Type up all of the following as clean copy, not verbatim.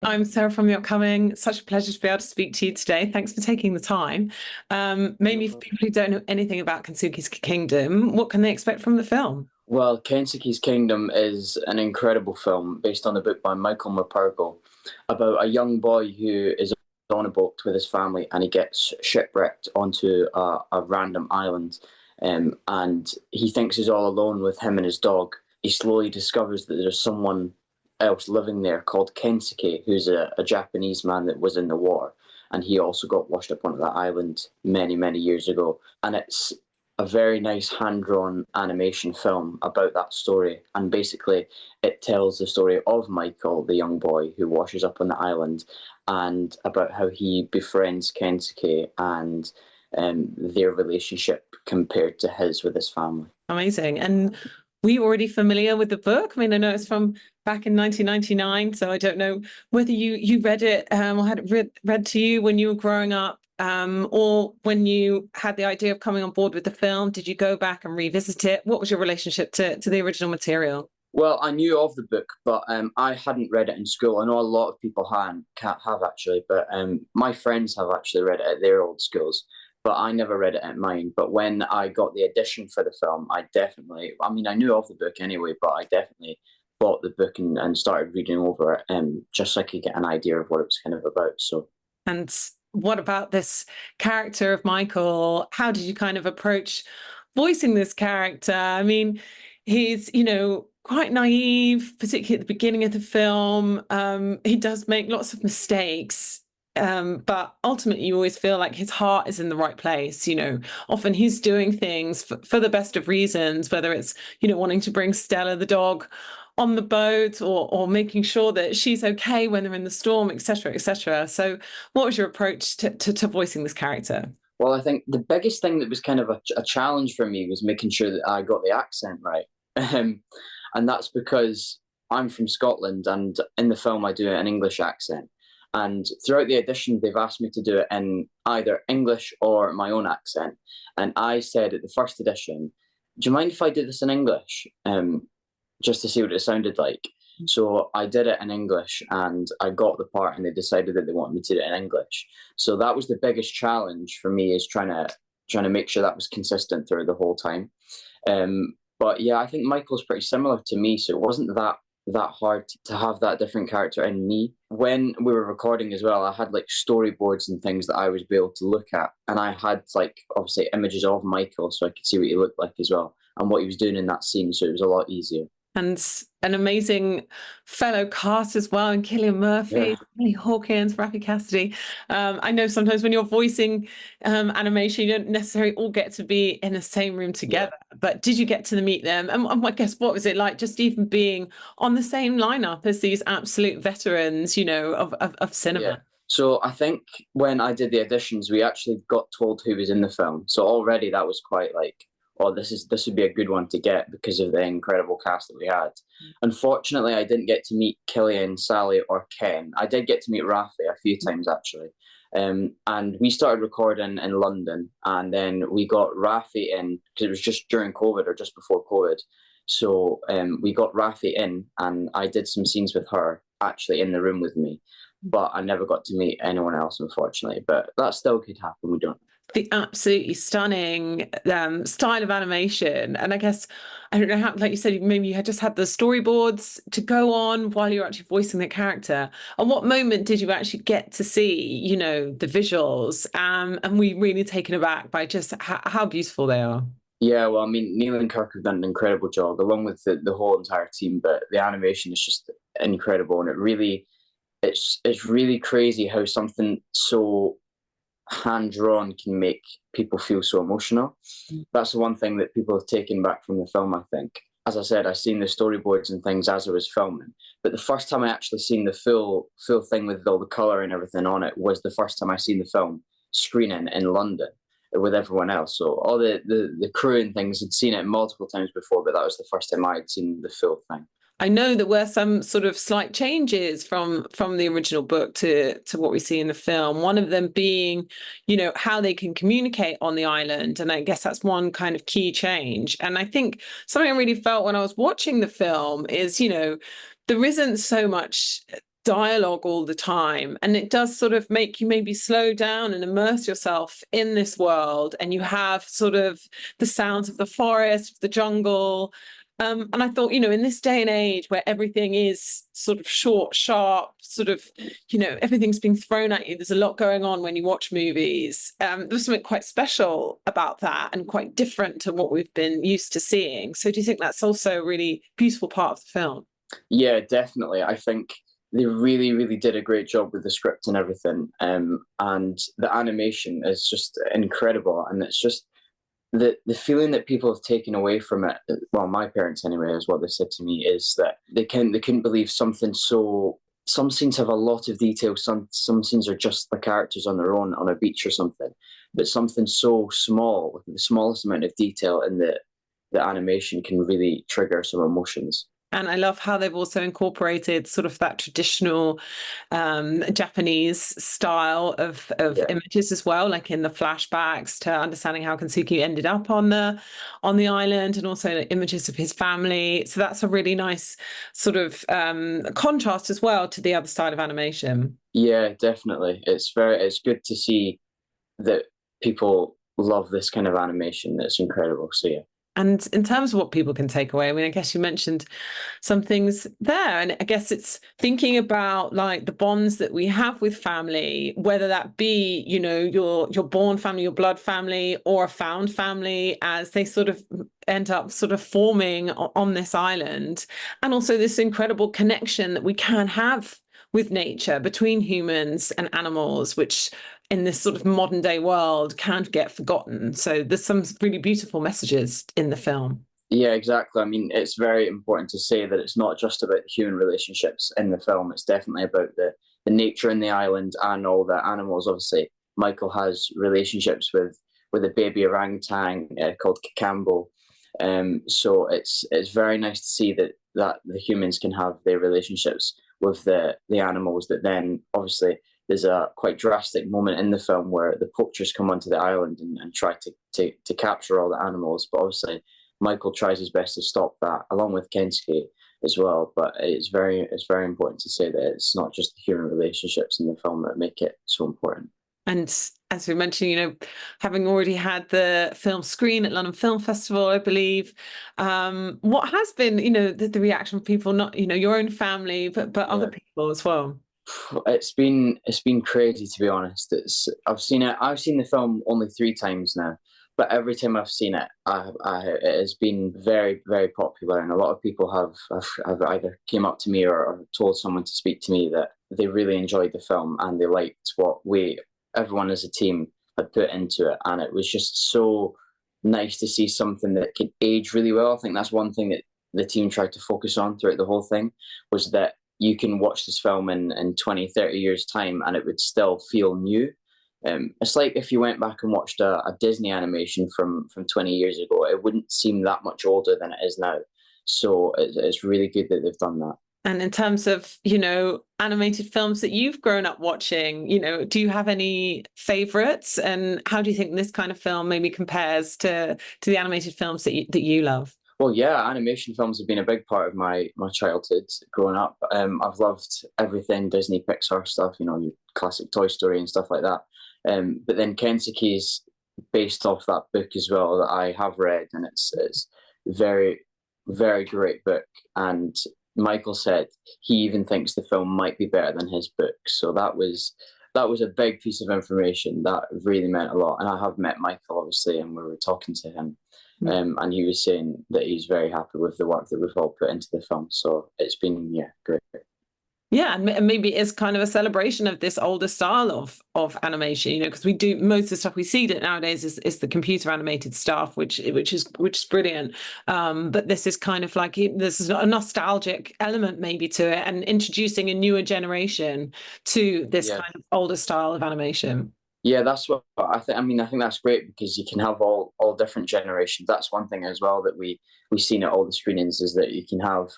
I'm Sarah from The Upcoming. Such a pleasure to be able to speak to you today. Thanks for taking the time. No Maybe for problem. people who don't know anything about Kensuke's Kingdom, what can they expect from the film? Well, Kensuke's Kingdom is an incredible film based on a book by Michael McGregor about a young boy who is on a boat with his family and he gets shipwrecked onto a random island. And he thinks he's all alone with him and his dog. He slowly discovers that there's someone else living there called Kensuke, who's a Japanese man that was in the war. And he also got washed up onto that island many, many years ago. And it's a very nice hand-drawn animation film about that story, and basically it tells the story of Michael, the young boy who washes up on the island, and about how he befriends Kensuke and their relationship compared to his with his family. Amazing. And were you already familiar with the book? I mean, I know it's from back in 1999, so I don't know whether you read it or had it read to you when you were growing up, or when you had the idea of coming on board with the film. Did you go back and revisit it? What was your relationship to the original material? Well, I knew of the book, but I hadn't read it in school. I know a lot of people have actually, but my friends have actually read it at their old schools, but I never read it at mine. But when I got the edition for the film, I mean, I knew of the book anyway, but I definitely bought the book and started reading over it, just so I could get an idea of what it was kind of about. So And what about this character of Michael? How did you kind of approach voicing this character? I mean, he's, quite naive, particularly at the beginning of the film. He does make lots of mistakes. But ultimately, you always feel like his heart is in the right place. Often he's doing things for the best of reasons, whether it's, wanting to bring Stella the dog on the boat, or making sure that she's okay when they're in the storm, etc., etc. So what was your approach to voicing this character? well, I think the biggest thing that was kind of a challenge for me was making sure that I got the accent right. Um, and that's because I'm from Scotland, and in the film, I do an English accent. And throughout the audition, they've asked me to do it in either English or my own accent. And I said at the first audition, do you mind if I do this in English? Just to see what it sounded like. So I did it in English and I got the part, and they decided that they wanted me to do it in English. So that was the biggest challenge for me, is trying to make sure that was consistent through the whole time. But yeah, I think Michael's pretty similar to me, so it wasn't that hard to have that different character in me. When we were recording as well, I had like storyboards and things that I was able to look at, and I had like obviously images of Michael, so I could see what he looked like as well and what he was doing in that scene, so it was a lot easier. And an amazing fellow cast as well, and Killian Murphy, Yeah. Sally Hawkins, Rafi Cassidy. I know sometimes when you're voicing animation, you don't necessarily all get to be in the same room Yeah. together. But did you get to meet them? And I guess what was it like, just even being on the same lineup as these absolute veterans, of Yeah. cinema? So I think when I did the auditions, we actually got told who was in the film. So already that was quite like, oh, this would be a good one to get because of the incredible cast that we had. Unfortunately, I didn't get to meet Killian, Sally, or Ken. I did get to meet Rafi a few times actually. And we started recording in London, and then we got Rafi in because it was just during COVID or just before COVID. So we got Rafi in, and I did some scenes with her actually in the room with me, but I never got to meet anyone else, unfortunately. But that still could happen. We don't. The absolutely stunning style of animation. And I guess, I don't know how, like you said, maybe you had just had the storyboards to go on while you're actually voicing the character. And what moment did you actually get to see, the visuals? And were you really taken aback by just how beautiful they are? Yeah, well, I mean, Neil and Kirk have done an incredible job along with the whole entire team, but the animation is just incredible, and it's really crazy how something so hand drawn can make people feel so emotional. That's the one thing that people have taken back from the film, I think. As I said, I seen the storyboards and things as I was filming, but the first time I actually seen the full thing with all the color and everything on it was the first time I seen the film screening in London with everyone else. So all the crew and things had seen it multiple times before, but that was the first time I had seen the full thing. I know there were some sort of slight changes from the original book to what we see in the film. One of them being, how they can communicate on the island, and I guess that's one kind of key change. And I think something I really felt when I was watching the film is, there isn't so much dialogue all the time, and it does sort of make you maybe slow down and immerse yourself in this world, and you have sort of the sounds of the forest, the jungle. And I thought, in this day and age where everything is sort of short, sharp, sort of, everything's being thrown at you, there's a lot going on when you watch movies. There's something quite special about that and quite different to what we've been used to seeing. So do you think that's also a really beautiful part of the film? Yeah, definitely. I think they really, really did a great job with the script and everything. And the animation is just incredible. And it's just the feeling that people have taken away from it. Well, my parents anyway, is what they said to me, is that they couldn't believe something so. Some scenes have a lot of detail. Some scenes are just the characters on their own on a beach or something. But something so small, with the smallest amount of detail in the animation, can really trigger some emotions. And I love how they've also incorporated sort of that traditional Japanese style of Yeah. images as well, like in the flashbacks to understanding how Kensuke ended up on the island, and also images of his family. So that's a really nice sort of contrast as well to the other side of animation. Yeah, definitely. It's good to see that people love this kind of animation. That's incredible. So yeah. And in terms of what people can take away, I mean, I guess you mentioned some things there. And I guess it's thinking about like the bonds that we have with family, whether that be, your born family, your blood family, or a found family, as they sort of end up sort of forming on this island. And also this incredible connection that we can have with nature between humans and animals, which in this sort of modern day world can't get forgotten. So there's some really beautiful messages in the film. Yeah, exactly. I mean, it's very important to say that it's not just about the human relationships in the film. It's definitely about the nature in the island and all the animals. Obviously, Michael has relationships with a baby orangutan called Kakambo. So it's very nice to see that the humans can have their relationships with the animals. That then obviously there's a quite drastic moment in the film where the poachers come onto the island and try to capture all the animals. But obviously, Michael tries his best to stop that, along with Kensuke as well. But it's very important to say that it's not just the human relationships in the film that make it so important. And as we mentioned, having already had the film screen at London Film Festival, I believe, what has been, the reaction of people, not, your own family, but other Yeah. people as well? It's been crazy, to be honest. I've seen the film only 3 times now, but every time I've seen it, it has been very, very popular, and a lot of people have either came up to me or told someone to speak to me that they really enjoyed the film and they liked what everyone as a team had put into it, and it was just so nice to see something that could age really well. I think that's one thing that the team tried to focus on throughout the whole thing, was that you can watch this film in 20, 30 years time and it would still feel new. It's like if you went back and watched a Disney animation from 20 years ago, it wouldn't seem that much older than it is now. So it's really good that they've done that. And in terms of, animated films that you've grown up watching, do you have any favorites? And how do you think this kind of film maybe compares to the animated films that you love? Well, yeah, animation films have been a big part of my childhood growing up. I've loved everything Disney Pixar stuff, your classic Toy Story and stuff like that. But then Kensuke's based off that book as well that I have read, and it's very, very great book. And Michael said he even thinks the film might be better than his book. So that was a big piece of information that really meant a lot. And I have met Michael obviously, and we were talking to him. And he was saying that he's very happy with the work that we've all put into the film. So it's been, yeah, great. Yeah, and maybe it's kind of a celebration of this older style of animation, because we do most of the stuff we see that nowadays is the computer animated stuff, which is brilliant. But this is kind of like this is a nostalgic element maybe to it, and introducing a newer generation to this Yeah. kind of older style of animation. Yeah, that's what I think. I mean, I think that's great because you can have all different generations. That's one thing as well that we've seen at all the screenings, is that you can have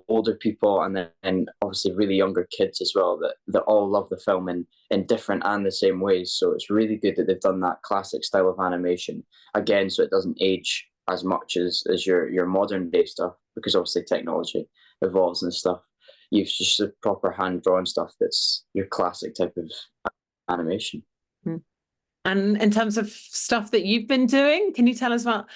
older people and then obviously really younger kids as well that all love the film in different and the same ways. So it's really good that they've done that classic style of animation again, so it doesn't age as much as your modern day stuff, because obviously technology evolves and stuff. use just the proper hand drawn stuff that's your classic type of animation. Mm. And in terms of stuff that you've been doing, can you tell us about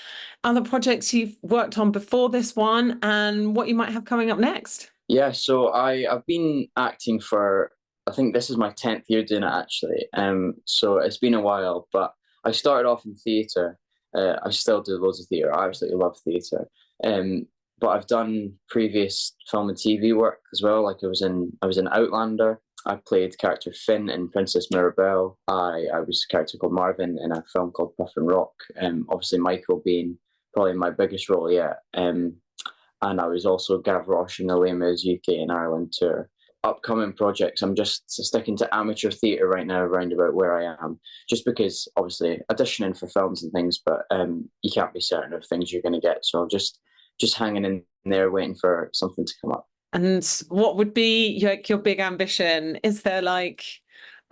other projects you've worked on before this one and what you might have coming up next? Yeah, so I've been acting for, I think this is my 10th year doing it actually. So it's been a while, but I started off in theatre. I still do loads of theatre. I absolutely love theatre. But I've done previous film and TV work as well. Like I was in Outlander. I played character Finn in Princess Mirabelle. I was a character called Marvin in a film called Puff and Rock. Obviously Michael being probably my biggest role yet. And I was also Gavroche in the Les Mis UK and Ireland tour. Upcoming projects, I'm just sticking to amateur theatre right now, around about where I am, just because obviously auditioning for films and things, but you can't be certain of things you're going to get. So I'm just hanging in there, waiting for something to come up. And what would be your big ambition? Is there like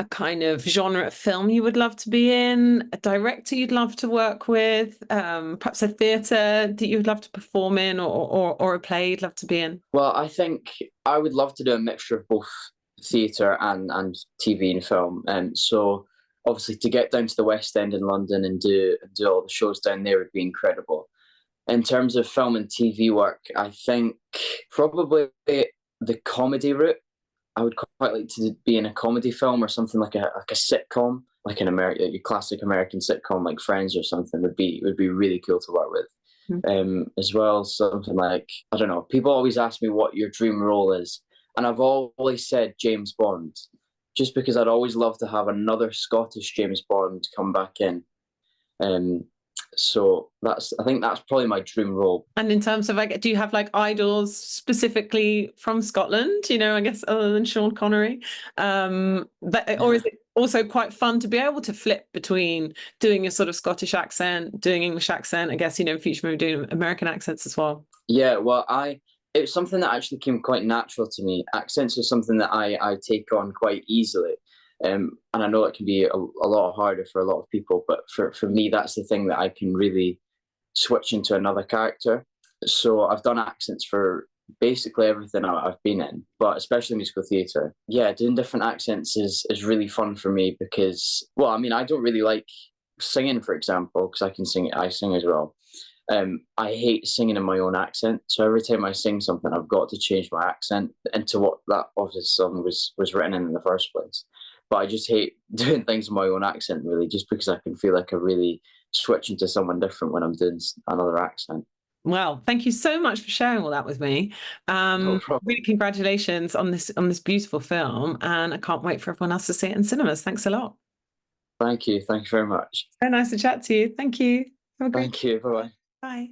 a kind of genre of film you would love to be in, a director you'd love to work with, perhaps a theatre that you would love to perform in, or a play you'd love to be in? Well, I think I would love to do a mixture of both theatre and TV and film. And so obviously to get down to the West End in London and do all the shows down there would be incredible. In terms of film and TV work, I think probably the comedy route. I would quite like to be in a comedy film or something like a sitcom, like an American, your classic American sitcom like Friends or something would be really cool to work with. As well, something like, I don't know. People always ask me what your dream role is, and I've always said James Bond, just because I'd always love to have another Scottish James Bond come back in. So I think that's probably my dream role. And in terms of like, do you have like idols specifically from Scotland? You know, I guess other than Sean Connery, or is it also quite fun to be able to flip between doing a sort of Scottish accent, doing English accent? I guess, you know, in future maybe doing American accents as well. Yeah, well, it's something that actually came quite natural to me. Accents are something that I take on quite easily. And I know it can be a lot harder for a lot of people, but for me, that's the thing that I can really switch into another character. So I've done accents for basically everything I've been in, but especially musical theatre. Yeah, doing different accents is really fun for me because, well, I mean, I don't really like singing, for example, because I sing as well. I hate singing in my own accent. So every time I sing something, I've got to change my accent into what that obviously song was written in the first place. But I just hate doing things in my own accent, really, just because I can feel like I really switch into someone different when I'm doing another accent. Well, thank you so much for sharing all that with me. No problem. Really, congratulations on this beautiful film, and I can't wait for everyone else to see it in cinemas. Thanks a lot. Thank you. Thank you very much. Very nice to chat to you. Thank you. Have a great Thank you. Bye bye. Bye.